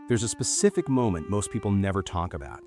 There's a specific moment most people never talk about.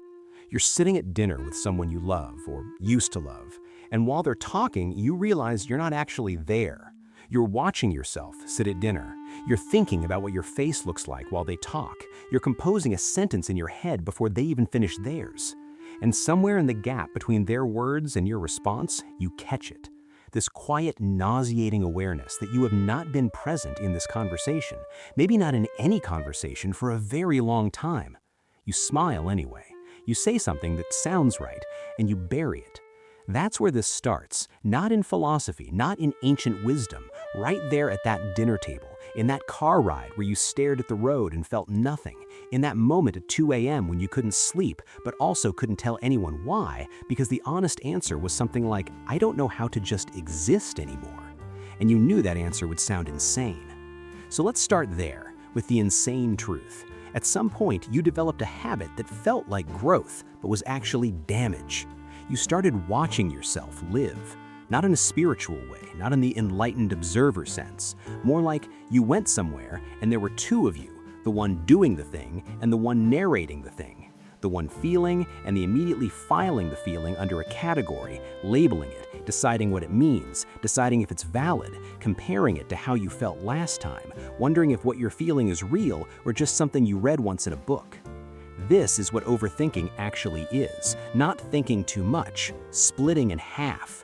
You're sitting at dinner with someone you love or used to love, and while they're talking, you realize you're not actually there. You're watching yourself sit at dinner. You're thinking about what your face looks like while they talk. You're composing a sentence in your head before they even finish theirs. And somewhere in the gap between their words and your response, you catch it. This quiet, nauseating awareness that you have not been present in this conversation, maybe not in any conversation for a very long time. You smile anyway. You say something that sounds right, and you bury it. That's where this starts, not in philosophy, not in ancient wisdom, right there at that dinner table, in that car ride where you stared at the road and felt nothing, in that moment at 2 a.m. when you couldn't sleep, but also couldn't tell anyone why, because the honest answer was something like, I don't know how to just exist anymore. And you knew that answer would sound insane. So let's start there, with the insane truth. At some point, you developed a habit that felt like growth, but was actually damage. You started watching yourself live, not in a spiritual way, not in the enlightened observer sense, more like you went somewhere and there were two of you, the one doing the thing and the one narrating the thing, the one feeling and the immediately filing the feeling under a category, labeling it, deciding what it means, deciding if it's valid, comparing it to how you felt last time, wondering if what you're feeling is real or just something you read once in a book. This is what overthinking actually is, not thinking too much, splitting in half.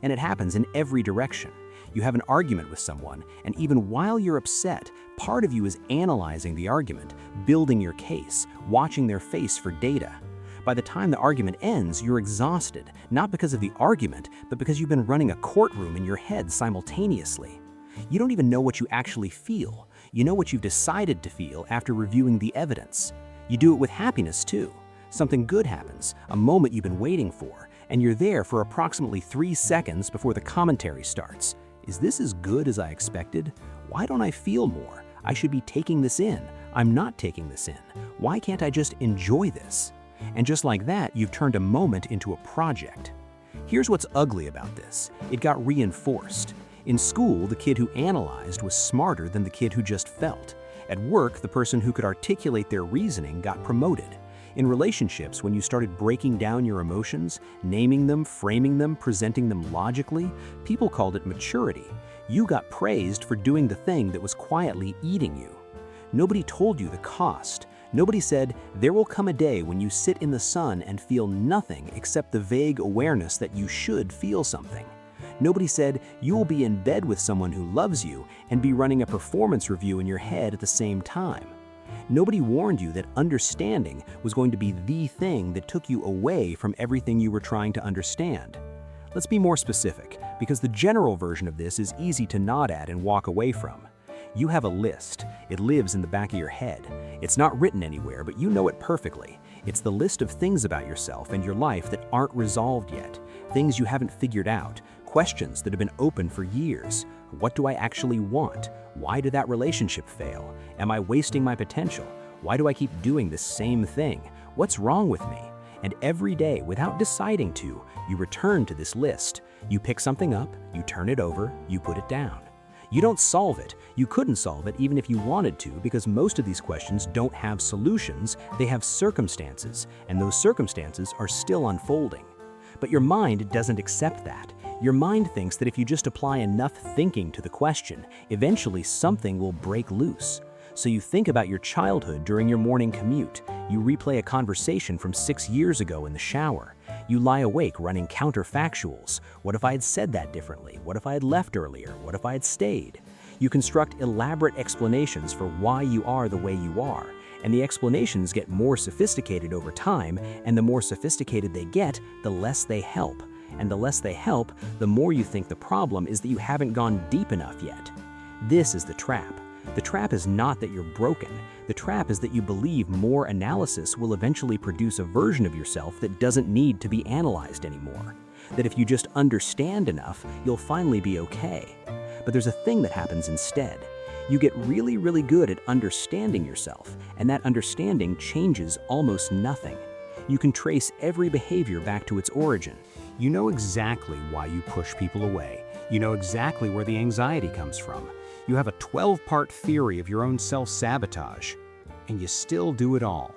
And it happens in every direction. You have an argument with someone, and even while you're upset, part of you is analyzing the argument, building your case, watching their face for data. By the time the argument ends, you're exhausted, not because of the argument, but because you've been running a courtroom in your head simultaneously. You don't even know what you actually feel. You know what you've decided to feel after reviewing the evidence. You do it with happiness too. Something good happens, a moment you've been waiting for, and you're there for approximately 3 seconds before the commentary starts. Is this as good as I expected? Why don't I feel more? I should be taking this in. I'm not taking this in. Why can't I just enjoy this? And just like that, you've turned a moment into a project. Here's what's ugly about this. It got reinforced. In school, the kid who analyzed was smarter than the kid who just felt. At work, the person who could articulate their reasoning got promoted. In relationships, when you started breaking down your emotions, naming them, framing them, presenting them logically, people called it maturity. You got praised for doing the thing that was quietly eating you. Nobody told you the cost. Nobody said, there will come a day when you sit in the sun and feel nothing except the vague awareness that you should feel something. Nobody said, you will be in bed with someone who loves you and be running a performance review in your head at the same time. Nobody warned you that understanding was going to be the thing that took you away from everything you were trying to understand. Let's be more specific, because the general version of this is easy to nod at and walk away from. You have a list. It lives in the back of your head. It's not written anywhere, but you know it perfectly. It's the list of things about yourself and your life that aren't resolved yet, things you haven't figured out, questions that have been open for years. What do I actually want? Why did that relationship fail? Am I wasting my potential? Why do I keep doing the same thing? What's wrong with me? And every day, without deciding to, you return to this list. You pick something up, you turn it over, you put it down. You don't solve it. You couldn't solve it even if you wanted to, because most of these questions don't have solutions, they have circumstances, and those circumstances are still unfolding. But your mind doesn't accept that. Your mind thinks that if you just apply enough thinking to the question, eventually something will break loose. So you think about your childhood during your morning commute. You replay a conversation from 6 years ago in the shower. You lie awake running counterfactuals. What if I had said that differently? What if I had left earlier? What if I had stayed? You construct elaborate explanations for why you are the way you are. And the explanations get more sophisticated over time, and the more sophisticated they get, the less they help. And the less they help, the more you think the problem is that you haven't gone deep enough yet. This is the trap. The trap is not that you're broken. The trap is that you believe more analysis will eventually produce a version of yourself that doesn't need to be analyzed anymore. That if you just understand enough, you'll finally be okay. But there's a thing that happens instead. You get really, really good at understanding yourself, and that understanding changes almost nothing. You can trace every behavior back to its origin. You know exactly why you push people away. You know exactly where the anxiety comes from. You have a 12-part theory of your own self-sabotage. and you still do it all.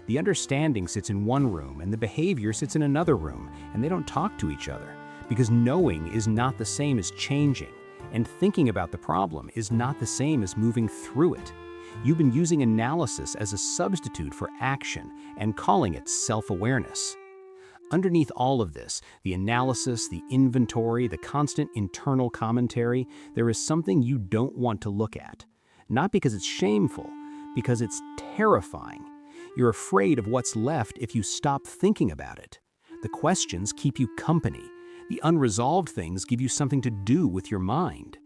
The understanding sits in one room and the behavior sits in another room, and they don't talk to each other because knowing is not the same as changing, and thinking about the problem is not the same as moving through it. You've been using analysis as a substitute for action and calling it self-awareness. Underneath all of this, the analysis, the inventory, the constant internal commentary, there is something you don't want to look at. Not because it's shameful, because it's terrifying. You're afraid of what's left if you stop thinking about it. The questions keep you company. The unresolved things give you something to do with your mind.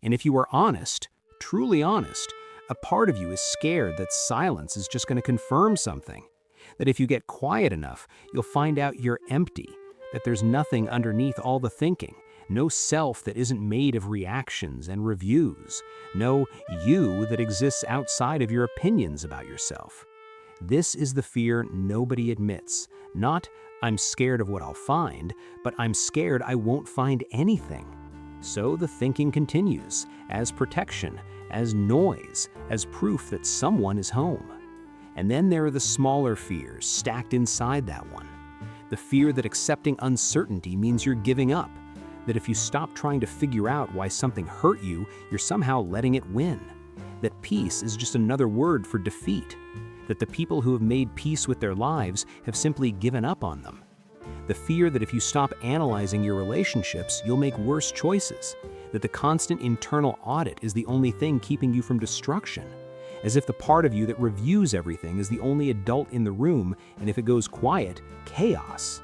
And if you are honest, truly honest, a part of you is scared that silence is just going to confirm something. That if you get quiet enough, you'll find out you're empty, that there's nothing underneath all the thinking, no self that isn't made of reactions and reviews, no you that exists outside of your opinions about yourself. This is the fear nobody admits. Not, I'm scared of what I'll find, but I'm scared I won't find anything. So the thinking continues, as protection, as noise, as proof that someone is home. And then there are the smaller fears stacked inside that one. The fear that accepting uncertainty means you're giving up, that if you stop trying to figure out why something hurt you, you're somehow letting it win, that peace is just another word for defeat, that the people who have made peace with their lives have simply given up on them. The fear that if you stop analyzing your relationships, you'll make worse choices, that the constant internal audit is the only thing keeping you from destruction, as if the part of you that reviews everything is the only adult in the room, and if it goes quiet, chaos.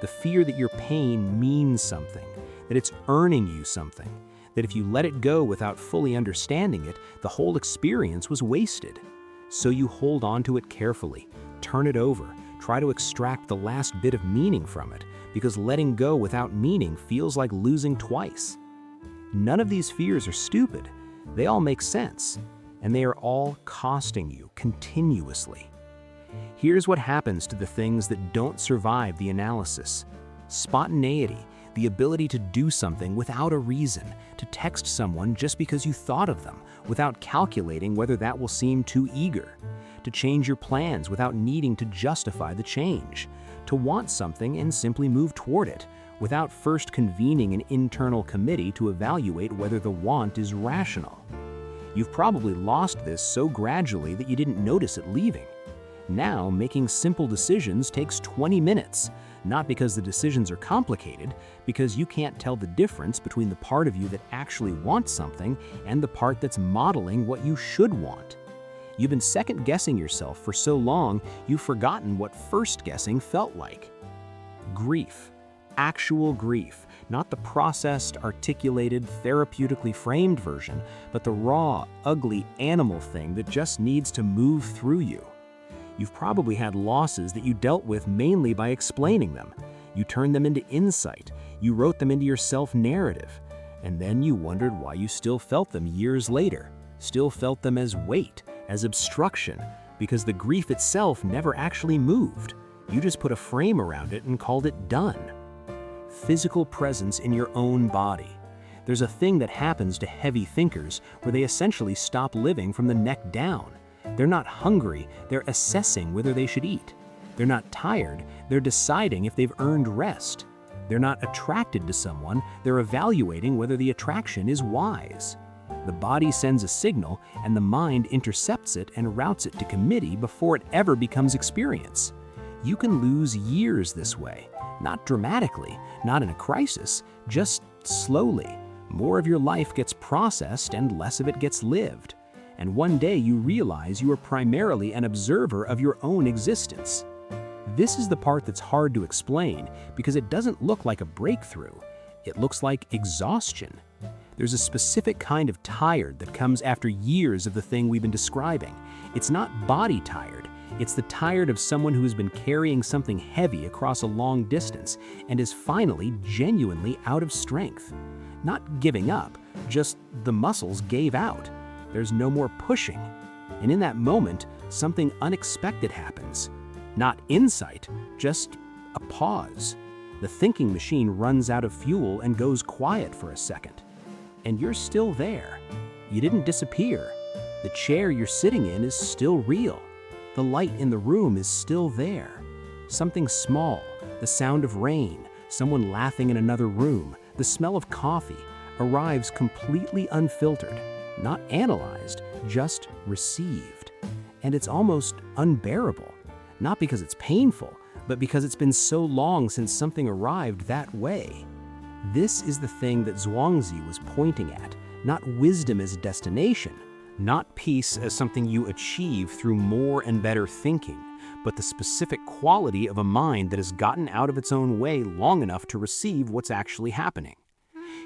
The fear that your pain means something, that it's earning you something, that if you let it go without fully understanding it, the whole experience was wasted. So you hold on to it carefully, turn it over, try to extract the last bit of meaning from it, because letting go without meaning feels like losing twice. None of these fears are stupid. They all make sense, and they are all costing you continuously. Here's what happens to the things that don't survive the analysis. Spontaneity, the ability to do something without a reason, to text someone just because you thought of them, without calculating whether that will seem too eager, to change your plans without needing to justify the change, to want something and simply move toward it, without first convening an internal committee to evaluate whether the want is rational. You've probably lost this so gradually that you didn't notice it leaving. Now, making simple decisions takes 20 minutes, not because the decisions are complicated, because you can't tell the difference between the part of you that actually wants something and the part that's modeling what you should want. You've been second-guessing yourself for so long, you've forgotten what first guessing felt like. Grief. Actual grief. Not the processed, articulated, therapeutically framed version, but the raw, ugly animal thing that just needs to move through you. You've probably had losses that you dealt with mainly by explaining them. You turned them into insight. You wrote them into your self-narrative. And then you wondered why you still felt them years later, still felt them as weight, as obstruction, because the grief itself never actually moved. You just put a frame around it and called it done. Physical presence in your own body. There's a thing that happens to heavy thinkers where they essentially stop living from the neck down. They're not hungry, they're assessing whether they should eat. They're not tired, they're deciding if they've earned rest. They're not attracted to someone, they're evaluating whether the attraction is wise. The body sends a signal, and the mind intercepts it and routes it to committee before it ever becomes experience. You can lose years this way, not dramatically, not in a crisis, just slowly. More of your life gets processed and less of it gets lived. And one day you realize you are primarily an observer of your own existence. This is the part that's hard to explain because it doesn't look like a breakthrough. It looks like exhaustion. There's a specific kind of tired that comes after years of the thing we've been describing. It's not body tired. It's the tired of someone who has been carrying something heavy across a long distance and is finally genuinely out of strength. Not giving up, just the muscles gave out. There's no more pushing. And in that moment, something unexpected happens. Not insight, just a pause. The thinking machine runs out of fuel and goes quiet for a second. And you're still there. You didn't disappear. The chair you're sitting in is still real. The light in the room is still there. Something small, the sound of rain, someone laughing in another room, the smell of coffee, arrives completely unfiltered, not analyzed, just received. And it's almost unbearable, not because it's painful, but because it's been so long since something arrived that way. This is the thing that Zhuangzi was pointing at, not wisdom as a destination, not peace as something you achieve through more and better thinking, but the specific quality of a mind that has gotten out of its own way long enough to receive what's actually happening.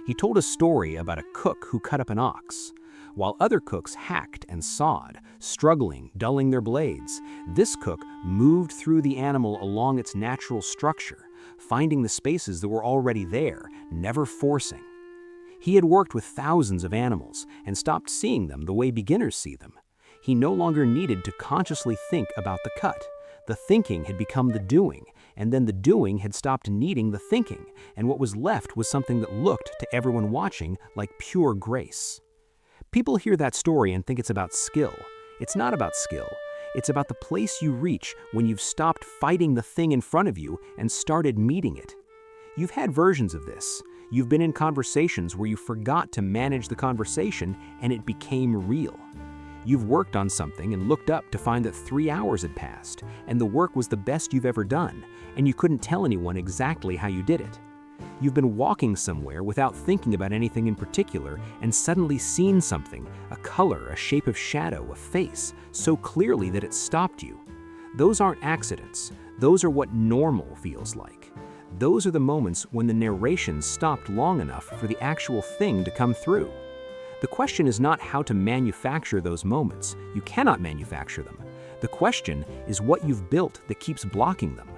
He told a story about a cook who cut up an ox. While other cooks hacked and sawed, struggling, dulling their blades, this cook moved through the animal along its natural structure, finding the spaces that were already there, never forcing. He had worked with thousands of animals and stopped seeing them the way beginners see them. He no longer needed to consciously think about the cut. The thinking had become the doing, and then the doing had stopped needing the thinking, and what was left was something that looked to everyone watching like pure grace. People hear that story and think it's about skill. It's not about skill. It's about the place you reach when you've stopped fighting the thing in front of you and started meeting it. You've had versions of this. You've been in conversations where you forgot to manage the conversation and it became real. You've worked on something and looked up to find that 3 hours had passed, and the work was the best you've ever done, and you couldn't tell anyone exactly how you did it. You've been walking somewhere without thinking about anything in particular and suddenly seen something, a color, a shape of shadow, a face, so clearly that it stopped you. Those aren't accidents. Those are what normal feels like. Those are the moments when the narration stopped long enough for the actual thing to come through. The question is not how to manufacture those moments. You cannot manufacture them. The question is what you've built that keeps blocking them.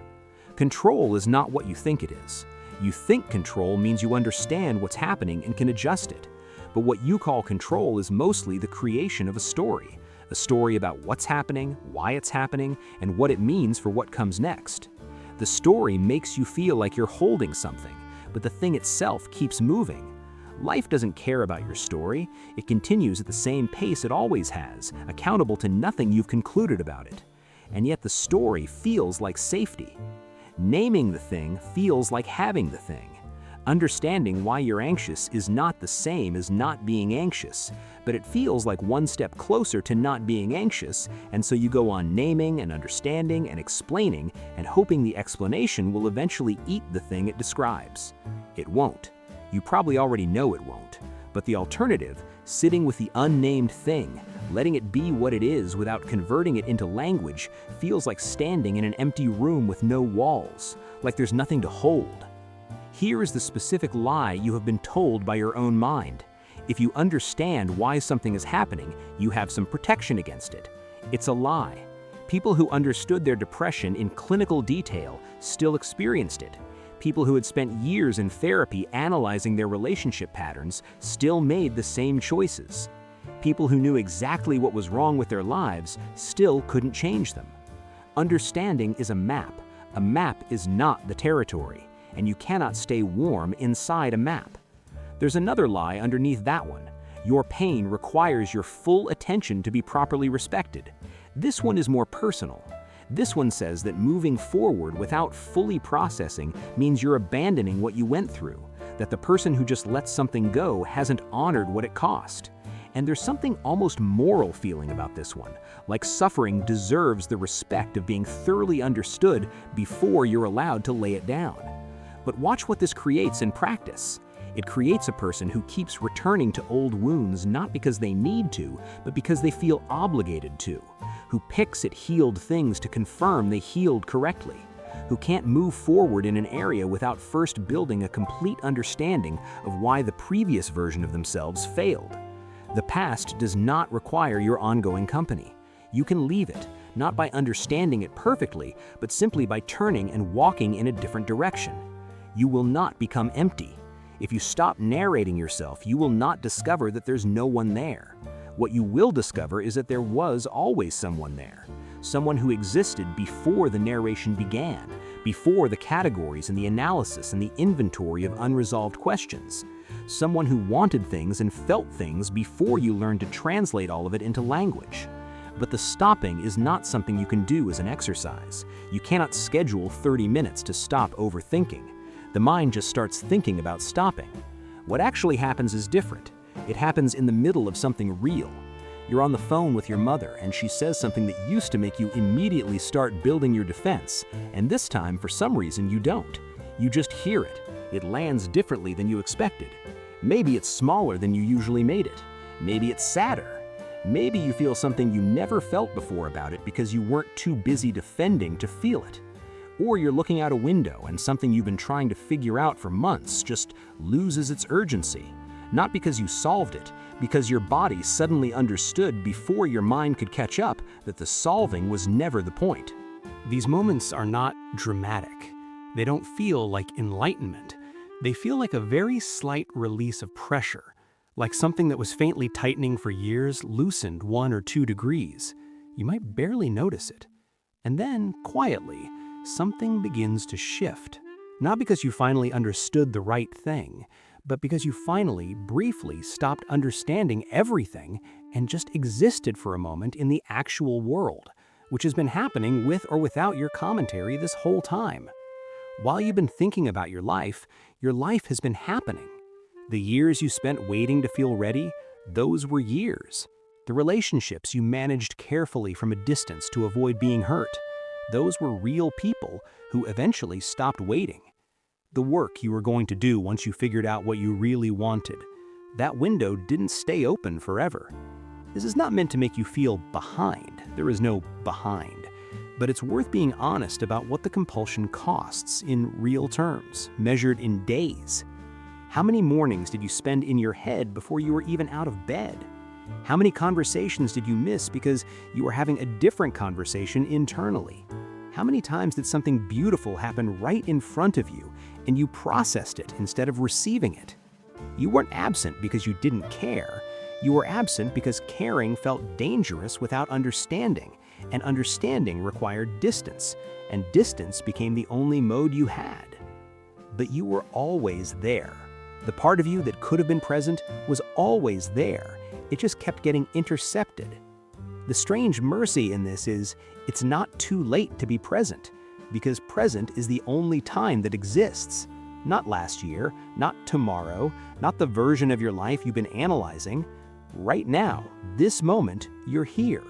Control is not what you think it is. You think control means you understand what's happening and can adjust it. But what you call control is mostly the creation of a story about what's happening, why it's happening, and what it means for what comes next. The story makes you feel like you're holding something, but the thing itself keeps moving. Life doesn't care about your story. It continues at the same pace it always has, accountable to nothing you've concluded about it. And yet the story feels like safety. Naming the thing feels like having the thing. Understanding why you're anxious is not the same as not being anxious, but it feels like one step closer to not being anxious, and so you go on naming and understanding and explaining and hoping the explanation will eventually eat the thing it describes. It won't. You probably already know it won't. But the alternative, sitting with the unnamed thing, letting it be what it is without converting it into language, feels like standing in an empty room with no walls, like there's nothing to hold. Here is the specific lie you have been told by your own mind. If you understand why something is happening, you have some protection against it. It's a lie. People who understood their depression in clinical detail still experienced it. People who had spent years in therapy analyzing their relationship patterns still made the same choices. People who knew exactly what was wrong with their lives still couldn't change them. Understanding is a map. A map is not the territory, and you cannot stay warm inside a map. There's another lie underneath that one. Your pain requires your full attention to be properly respected. This one is more personal. This one says that moving forward without fully processing means you're abandoning what you went through, that the person who just lets something go hasn't honored what it cost. And there's something almost moral feeling about this one, like suffering deserves the respect of being thoroughly understood before you're allowed to lay it down. But watch what this creates in practice. It creates a person who keeps returning to old wounds not because they need to, but because they feel obligated to, who picks at healed things to confirm they healed correctly, who can't move forward in an area without first building a complete understanding of why the previous version of themselves failed. The past does not require your ongoing company. You can leave it, not by understanding it perfectly, but simply by turning and walking in a different direction. You will not become empty. If you stop narrating yourself, you will not discover that there's no one there. What you will discover is that there was always someone there, someone who existed before the narration began, before the categories and the analysis and the inventory of unresolved questions, someone who wanted things and felt things before you learned to translate all of it into language. But the stopping is not something you can do as an exercise. You cannot schedule 30 minutes to stop overthinking. The mind just starts thinking about stopping. What actually happens is different. It happens in the middle of something real. You're on the phone with your mother and she says something that used to make you immediately start building your defense, and this time, for some reason, you don't. You just hear it. It lands differently than you expected. Maybe it's smaller than you usually made it. Maybe it's sadder. Maybe you feel something you never felt before about it because you weren't too busy defending to feel it. Or you're looking out a window and something you've been trying to figure out for months just loses its urgency. Not because you solved it, because your body suddenly understood before your mind could catch up that the solving was never the point. These moments are not dramatic. They don't feel like enlightenment. They feel like a very slight release of pressure, like something that was faintly tightening for years loosened 1 or 2 degrees. You might barely notice it. And then, quietly, something begins to shift. Not because you finally understood the right thing, but because you finally, briefly stopped understanding everything and just existed for a moment in the actual world, which has been happening with or without your commentary this whole time. While you've been thinking about your life has been happening. The years you spent waiting to feel ready, those were years. The relationships you managed carefully from a distance to avoid being hurt, those were real people who eventually stopped waiting. The work you were going to do once you figured out what you really wanted, that window didn't stay open forever. This is not meant to make you feel behind. There is no behind. But it's worth being honest about what the compulsion costs in real terms, measured in days. How many mornings did you spend in your head before you were even out of bed? How many conversations did you miss because you were having a different conversation internally? How many times did something beautiful happen right in front of you and you processed it instead of receiving it? You weren't absent because you didn't care. You were absent because caring felt dangerous without understanding, and understanding required distance, and distance became the only mode you had. But you were always there. The part of you that could have been present was always there. It just kept getting intercepted. The strange mercy in this is, it's not too late to be present, because present is the only time that exists. Not last year, not tomorrow, not the version of your life you've been analyzing. Right now, this moment, you're here.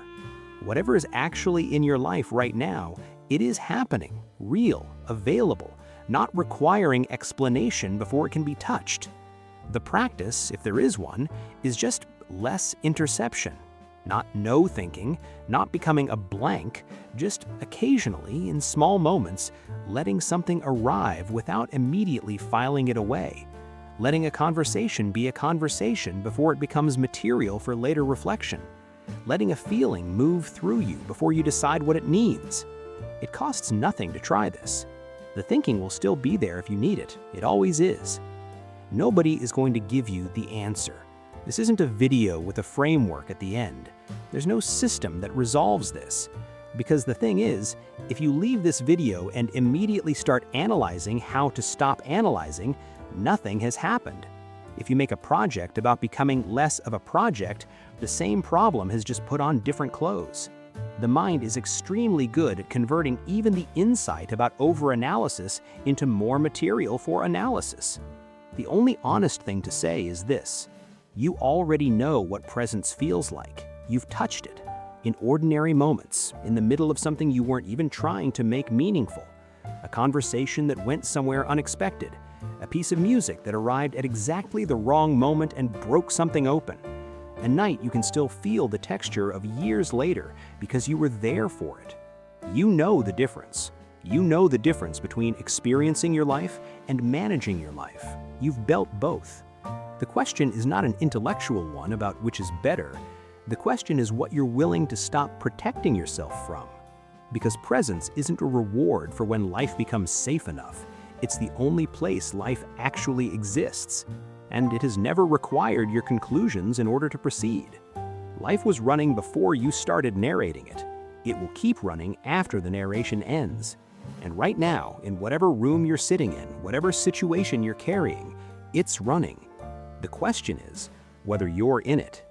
Whatever is actually in your life right now, it is happening, real, available, not requiring explanation before it can be touched. The practice, if there is one, is just less interception. Not no thinking, not becoming a blank, just occasionally, in small moments, letting something arrive without immediately filing it away. Letting a conversation be a conversation before it becomes material for later reflection. Letting a feeling move through you before you decide what it means. It costs nothing to try this. The thinking will still be there if you need it. It always is. Nobody is going to give you the answer. This isn't a video with a framework at the end. There's no system that resolves this. Because the thing is, if you leave this video and immediately start analyzing how to stop analyzing, nothing has happened. If you make a project about becoming less of a project, the same problem has just put on different clothes. The mind is extremely good at converting even the insight about overanalysis into more material for analysis. The only honest thing to say is this: you already know what presence feels like. You've touched it. In ordinary moments, in the middle of something you weren't even trying to make meaningful. A conversation that went somewhere unexpected. A piece of music that arrived at exactly the wrong moment and broke something open. A night you can still feel the texture of years later because you were there for it. You know the difference. You know the difference between experiencing your life and managing your life. You've built both. The question is not an intellectual one about which is better. The question is what you're willing to stop protecting yourself from. Because presence isn't a reward for when life becomes safe enough. It's the only place life actually exists. And it has never required your conclusions in order to proceed. Life was running before you started narrating it. It will keep running after the narration ends. And right now, in whatever room you're sitting in, whatever situation you're carrying, it's running. The question is whether you're in it.